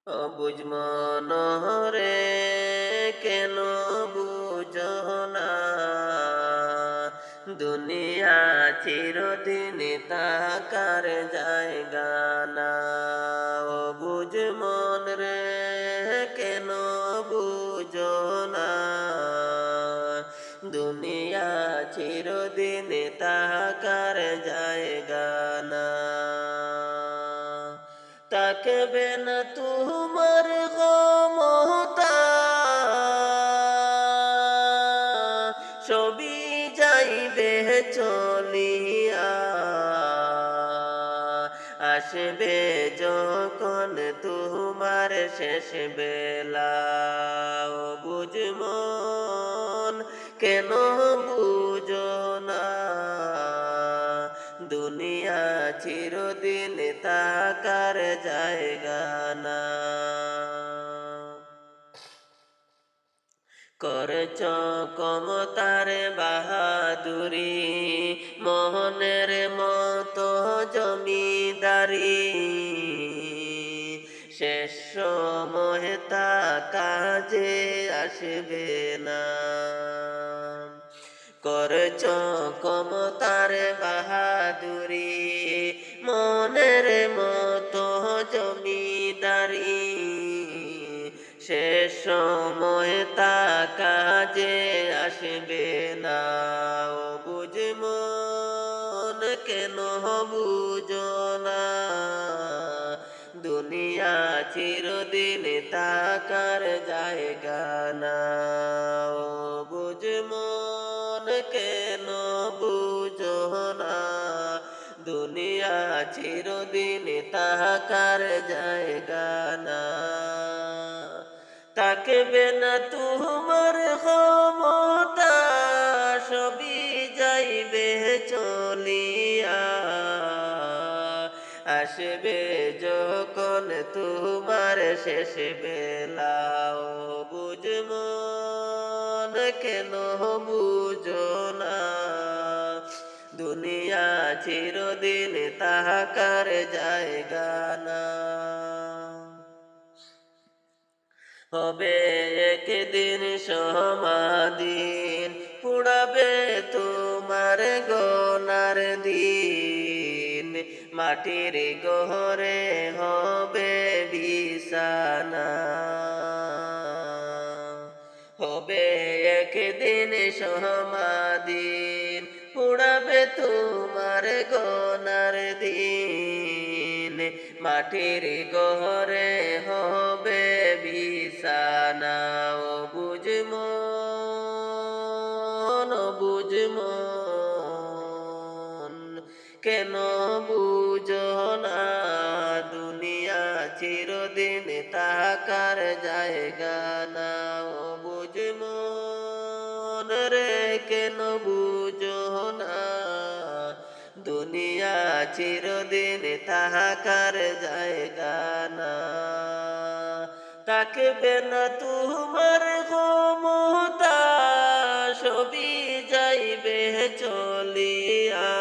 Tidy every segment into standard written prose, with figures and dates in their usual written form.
অবুঝ মনরে কেন বুঝো না, দুনিয়া চিরদিন তাকার জায়গা না। অবুঝ মন রে কেন বুঝো না, দুনিয়া চিরদিন তাকার জায়গা না। তাকবে না তোমার ক্ষমতা, সবই যাইবে চলিয়া। আসবে যখন তোমার শেষ বেলা, বুঝ মন কেন বুঝো না, দুনিয়া চিরদিন তাকার জায়গা না। করছ কমতার বাহাদুরি, মোহনের মতো জমিদারি, শেষ সময় তা কাজে আসবে না। করছ কমতার বাহাদুরি, মনের মতো জমিদারি, শেষ সময় তা কাজে আসবে না। ও বুঝ মন কেন বুঝো না, দুনিয়া চিরদিন তাকার জায়গা না। ও বুঝ মন কেন বুঝো না, দুনিয়া চিরদিন তাকার জায়গা না। তাকবে না তোমার ক্ষমতা, সবই যাইবে চলিয়া। আসবে যখন তোমার শেষ বেলা, ও বুঝ মন কেন বুঝো না, দুনিয়া চিরদিন তাকার জায়গা না। হবে একদিন সমাদিন, পুড়াবে তোমার গনার দিন, মাটির গহরে হবে বিছানা। হবে একদিন সমাদিন, পুড়াবে তোমার গনার দিন, মাটির গহরে হবে বিছানা। ও বুঝ মন, ও বুঝ মন কেন বুঝো না, দুনিয়া চিরদিন তাকার জায়গা না। ও বুঝ মন রে কেন বুঝো না, দুনিয়া চিরদিন তাকার জায়গা না। তাকবে না তোমার ক্ষমতা, সবই যাইবে চলিয়া।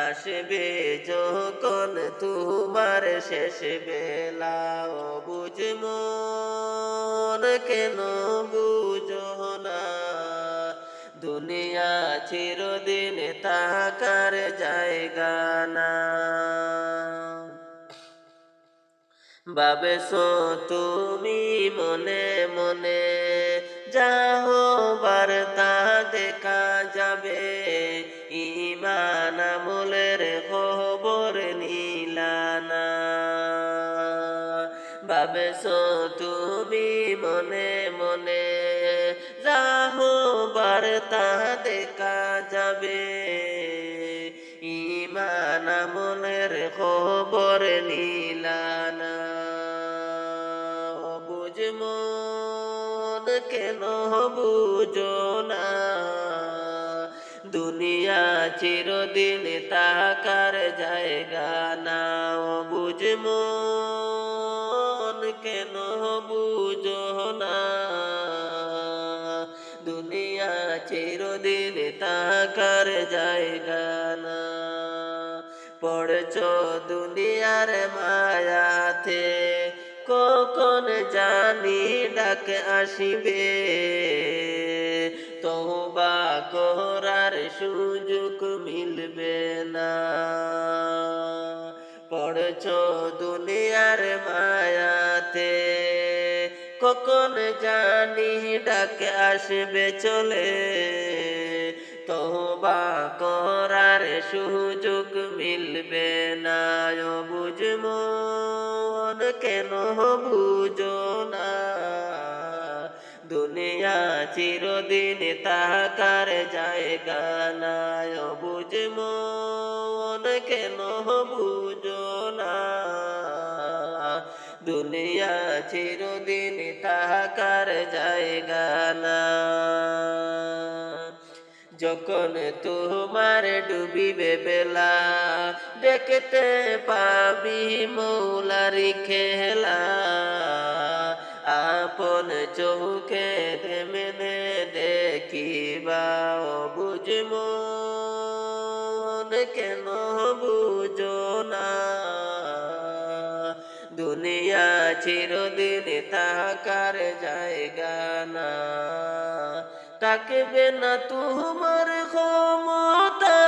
আসবে যখন তোমার শেষ বেলা, ও বুঝ মন কেন বুঝো না, দুনিয়া চিরদিন তাকার জায়গা না। ভাবেছো তুমি মনে মনে, যা হবার তা দেখা যাবে, ঈমান আমলের খবর নিলা না। ভাবেছো তুমি মনে মনে, যা হবার তা দেখা যাবে, ঈমান আমলের খবর নিলা না। ও বুঝ মন কেন বুঝো না, দুনিয়া চিরদিন তাকার জায়গা না। ও বুঝ মন কেন বুঝো না, দুনিয়া চিরদিন তাকার জায়গা না। পড়ছ দুনিয়ার মায়াতে, জানি ডাক আসিবে, তওবা করার সুযোগ মিলবে না। পড়ছ দুনিয়ার মায়াতে, কখন জানি ডাক আসবে চলে, তওবা করার সুযোগ মিলবে না। ও বুঝ মন কেন বুঝো না, দুনিয়া চিরদিন তাকার জায়গা না। ও বুঝ মন কেন বুঝো না, দুনিয়া চিরদিন তাকার জায়গা না। যখন তোমার ডুবিবে বেলা, দেখতে পাবি মৌলারি খেলা, আপন চোখে তেমনে দেখিবা। ও বুঝ মন কেন বুঝো না, দুনিয়া চিরদিন তাকার জায়গা না। থাকবে না তোমার ক্ষমতা,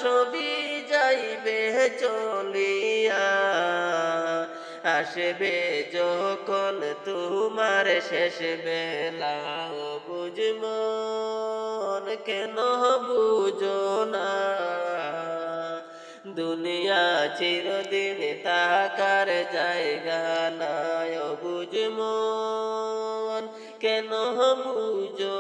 সবই যাইবে চলিয়া, আসবে যখন তোমার শেষ বেলা। ও বুঝ মন কেন বুঝো না, দুনিয়া চিরদিন তাকার জায়গা না। ও বুঝ মন কেন বুঝো